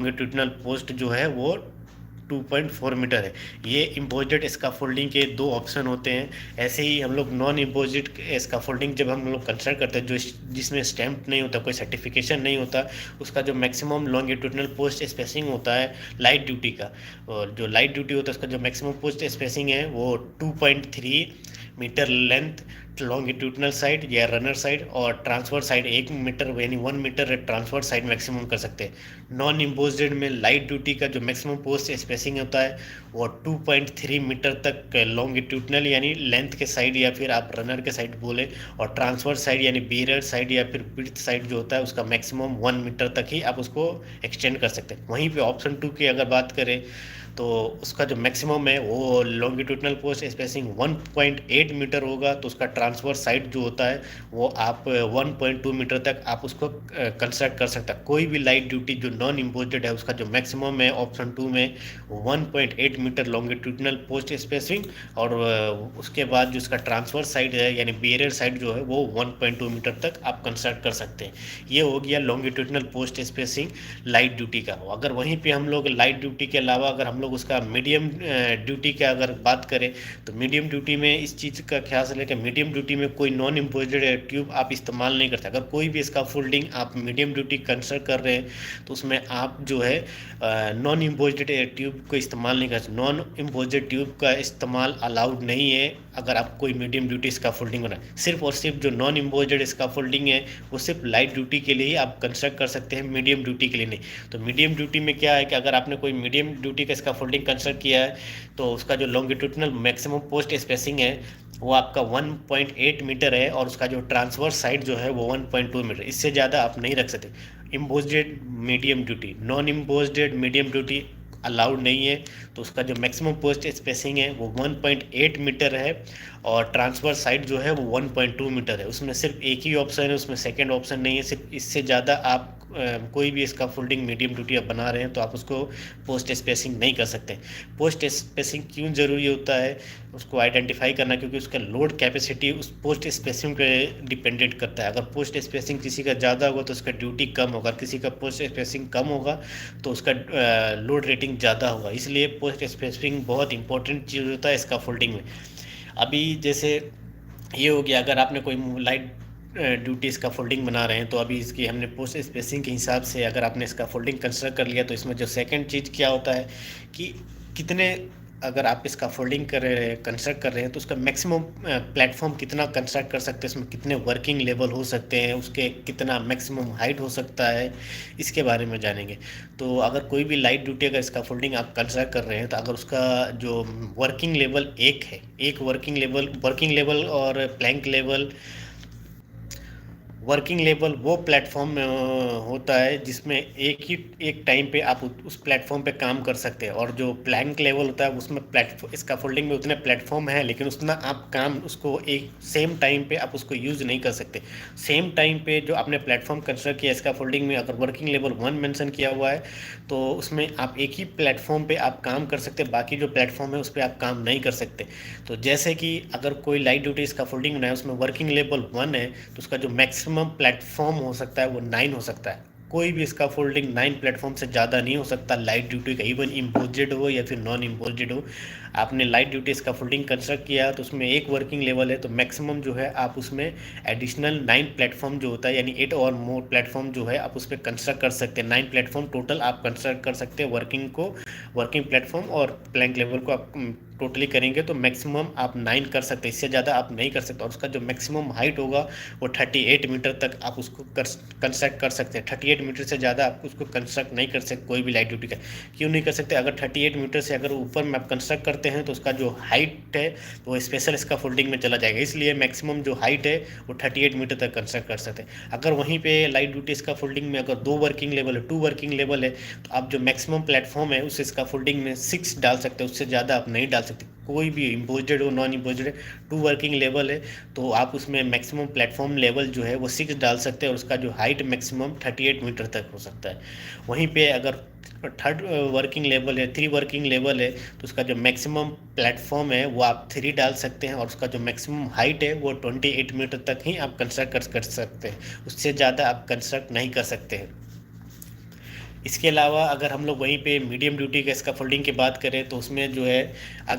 Longitudinal post जो है वो 2.4 मीटर है। ये इम्पोजिट स्काफोल्डिंग के दो ऑप्शन होते हैं। ऐसे ही हम लोग नॉन इम्पोजिट स्काफोल्डिंग जब हम लोग कंसिडर करते हैं, जो जिसमें स्टैम्प नहीं होता, कोई सर्टिफिकेशन नहीं होता, उसका जो मैक्सिमम लॉन्गिट्यूडनल पोस्ट स्पेसिंग होता है लाइट ड्यूटी का, और जो लाइट ड्यूटी होता है उसका जो मैक्सिमम पोस्ट स्पेसिंग है वो 2.3 मीटर लेंथ लॉन्गिट्यूडनल साइड या रनर साइड, और ट्रांसफर साइड 1 मीटर यानी 1 मीटर ट्रांसफर साइड मैक्सिमम कर सकते हैं। नॉन इम्पोज्ड में लाइट ड्यूटी का जो मैक्सिमम पोस्ट स्पेसिंग होता है वो 2.3 मीटर तक लॉन्गिट्यूडनल यानी लेंथ के साइड, या फिर आप रनर के साइड बोले, और ट्रांसफर साइड यानी बेरर साइड या फिर ब्रीथ साइड जो होता है उसका मैक्सिमम 1 मीटर तक ही आप उसको एक्सटेंड कर सकते हैं। वहीं पे ऑप्शन 2 की अगर बात करें तो उसका जो मैक्सिमम है वो लॉन्गिट्यूडनल पोस्ट स्पेसिंग 1.8 मीटर होगा, तो उसका ट्रांसफर साइड जो होता है वो आप 1.2 मीटर तक आप उसको कंस्ट्रक्ट कर सकते हैं। कोई भी लाइट ड्यूटी जो नॉन इम्पोज्ड है उसका जो मैक्सिमम है ऑप्शन 2 में 1.8 मीटर लॉन्गिट्यूडनल पोस्ट स्पेसिंग, और उसके बाद जो उसका ट्रांसफर साइड है यानी बेरियर साइड जो है वो 1.2 मीटर तक आप कंस्ट्रक्ट कर सकते हैं। ये हो गया longitudinal post spacing light duty का। अगर वहीं पे हम लोग लाइट ड्यूटी के अलावा अगर हम लोग उसका मीडियम ड्यूटी का अगर बात करें, तो मीडियम ड्यूटी में इस चीज़ का ख्याल रखें कि मीडियम ड्यूटी में कोई नॉन इम्पोज्ड ट्यूब आप इस्तेमाल नहीं करते। अगर कोई भी इसका फोल्डिंग आप मीडियम ड्यूटी कंसिडर कर रहे हैं तो उसमें आप जो है नॉन इम्पोज्ड ट्यूब को इस्तेमाल नहीं कर सकते। नॉन इम्पोज्ड ट्यूब का इस्तेमाल अलाउड नहीं है अगर आप कोई मीडियम ड्यूटी इसका फोल्डिंग बनाए। सिर्फ और सिर्फ जो नॉन इम्पोज्ड इसका फोल्डिंग है वो सिर्फ लाइट ड्यूटी के लिए ही आप कंस्ट्रक्ट कर सकते हैं, मीडियम ड्यूटी के लिए नहीं। तो मीडियम ड्यूटी में क्या है कि अगर आपने कोई मीडियम ड्यूटी का इसका फोल्डिंग कंस्ट्रक्ट किया है तो उसका जो लॉन्गिट्यूडनल मैक्सिमम पोस्ट स्पेसिंग है वो आपका 1.8 मीटर है, और उसका जो ट्रांसवर्स साइड जो है वो 1.2 मीटर, इससे ज़्यादा आप नहीं रख सकते। Imposed medium duty, non imposed medium duty allowed नहीं है, तो उसका जो मैक्सिमम पोस्ट स्पेसिंग है वो 1.8 मीटर है, और ट्रांसफर साइड जो है वो 1.2 मीटर है। उसमें सिर्फ एक ही ऑप्शन है, उसमें सेकंड ऑप्शन नहीं है। सिर्फ इससे ज़्यादा आप कोई भी इसका फोल्डिंग मीडियम ड्यूटी आप बना रहे हैं तो आप उसको पोस्ट स्पेसिंग नहीं कर सकते। पोस्ट स्पेसिंग क्यों ज़रूरी होता है उसको आइडेंटिफाई करना, क्योंकि उसका लोड कैपेसिटी उस पोस्ट स्पेसिंग पे डिपेंडेंट करता है। अगर पोस्ट स्पेसिंग किसी का ज़्यादा होगा तो उसका ड्यूटी कम होगा, किसी का पोस्ट स्पेसिंग कम होगा तो उसका लोड रेटिंग ज़्यादा होगा। इसलिए पोस्ट स्पेसिंग बहुत इंपॉर्टेंट चीज़ होता है इसका फोल्डिंग में। अभी जैसे ये हो गया, अगर आपने कोई लाइट ड्यूटी इसका फोल्डिंग बना रहे हैं तो अभी इसकी हमने पोस्ट स्पेसिंग के हिसाब से अगर आपने इसका फोल्डिंग कंसिडर कर लिया, तो इसमें जो सेकंड चीज़ क्या होता है कि कितने, अगर आप इसका फोल्डिंग कर रहे हैं कंस्ट्रक्ट कर रहे हैं तो उसका मैक्सिमम प्लेटफॉर्म कितना कंस्ट्रक्ट कर सकते हैं, उसमें कितने वर्किंग लेवल हो सकते हैं, उसके कितना मैक्सिमम हाइट हो सकता है, इसके बारे में जानेंगे। तो अगर कोई भी लाइट ड्यूटी अगर इसका फोल्डिंग आप कंस्ट्रक्ट कर रहे हैं तो अगर उसका जो वर्किंग लेवल एक है, एक वर्किंग लेवल और प्लैंक लेवल, वर्किंग लेवल वो प्लेटफॉर्म होता है जिसमें एक टाइम पे आप उस प्लेटफॉर्म पे काम कर सकते हैं, और जो प्लैंक लेवल होता है उसमें प्लेटफॉर्म, इसका फोल्डिंग में उतने प्लेटफॉर्म है लेकिन उतना आप काम उसको एक सेम टाइम पे आप उसको यूज़ नहीं कर सकते। सेम टाइम पे जो आपने प्लेटफॉर्म कंस्ट्रक्ट किया इसका फोल्डिंग में अगर वर्किंग लेवल 1 मेंशन किया हुआ है तो उसमें आप एक ही प्लेटफॉर्म पे आप काम कर सकते हैं, बाकी जो प्लेटफॉर्म है उस पर आप काम नहीं कर सकते। तो जैसे कि अगर कोई लाइट ड्यूटी इसका फोल्डिंग बनाए उसमें वर्किंग लेवल 1 है तो उसका जो मैक्सिमम प्लेटफॉर्म हो सकता है वो 9 हो सकता है। कोई भी इसका फोल्डिंग 9 प्लेटफॉर्म से ज़्यादा नहीं हो सकता लाइट ड्यूटी का, इवन इम्पोज्ड हो या फिर नॉन इम्पोज्ड हो। आपने लाइट ड्यूटी इसका फोल्डिंग कंस्ट्रक्ट किया तो उसमें एक वर्किंग लेवल है, तो मैक्सिमम जो है आप उसमें एडिशनल 9 प्लेटफॉर्म जो होता है यानी 8 और मोर प्लेटफॉर्म जो है आप उस पर कंस्ट्रक्ट कर सकते हैं। 9 प्लेटफॉर्म टोटल आप कंस्ट्रक्ट कर सकते हैं वर्किंग प्लेटफॉर्म और प्लैंक लेवल को आप टोटली करेंगे तो मैक्सिमम आप 9 कर सकते हैं, इससे ज़्यादा आप नहीं कर सकते। और उसका जो मैक्सिमम हाइट होगा वो 38 मीटर तक आप उसको कंस्ट्रक्ट कर सकते हैं। 38 मीटर से ज़्यादा आप उसको कंस्ट्रक्ट नहीं कर सकते कोई भी लाइट ड्यूटी का। क्यों नहीं कर सकते? अगर 38 मीटर से अगर ऊपर में आप कंस्ट्रक्ट करते हैं तो उसका जो हाइट है वो स्पेशल इसका फोल्डिंग में चला जाएगा, इसलिए मैक्सिमम जो हाइट है वो 38 मीटर तक कंस्ट्रक्ट कर सकते हैं। अगर वहीं पे लाइट ड्यूटी इसका फोल्डिंग में अगर 2 वर्किंग लेवल है, 2 वर्किंग लेवल है, तो आप जो मैक्सिमम प्लेटफॉर्म है उस इसका फोल्डिंग में 6 डाल सकते हैं, उससे ज़्यादा आप नहीं डाल सकते। कोई भी इम्पोज्ड हो नॉन इम्पोज्ड है, 2 वर्किंग लेवल है तो आप उसमें मैक्सिमम प्लेटफॉर्म लेवल जो है वो 6 डाल सकते हैं, और उसका जो हाइट मैक्सिमम 38 मीटर तक हो सकता है। वहीं पे अगर थर्ड वर्किंग लेवल है, 3 वर्किंग लेवल है, तो उसका जो मैक्सिमम प्लेटफॉर्म है वो आप 3 डाल सकते हैं, और उसका जो मैक्सिमम हाइट है वो 28 मीटर तक ही आप कंस्ट्रक्ट कर सकते हैं, उससे ज़्यादा आप कंस्ट्रक्ट नहीं कर सकते हैं। इसके अलावा अगर हम लोग वहीं पे मीडियम ड्यूटी के स्कैफोल्डिंग की बात करें तो उसमें जो है, अगर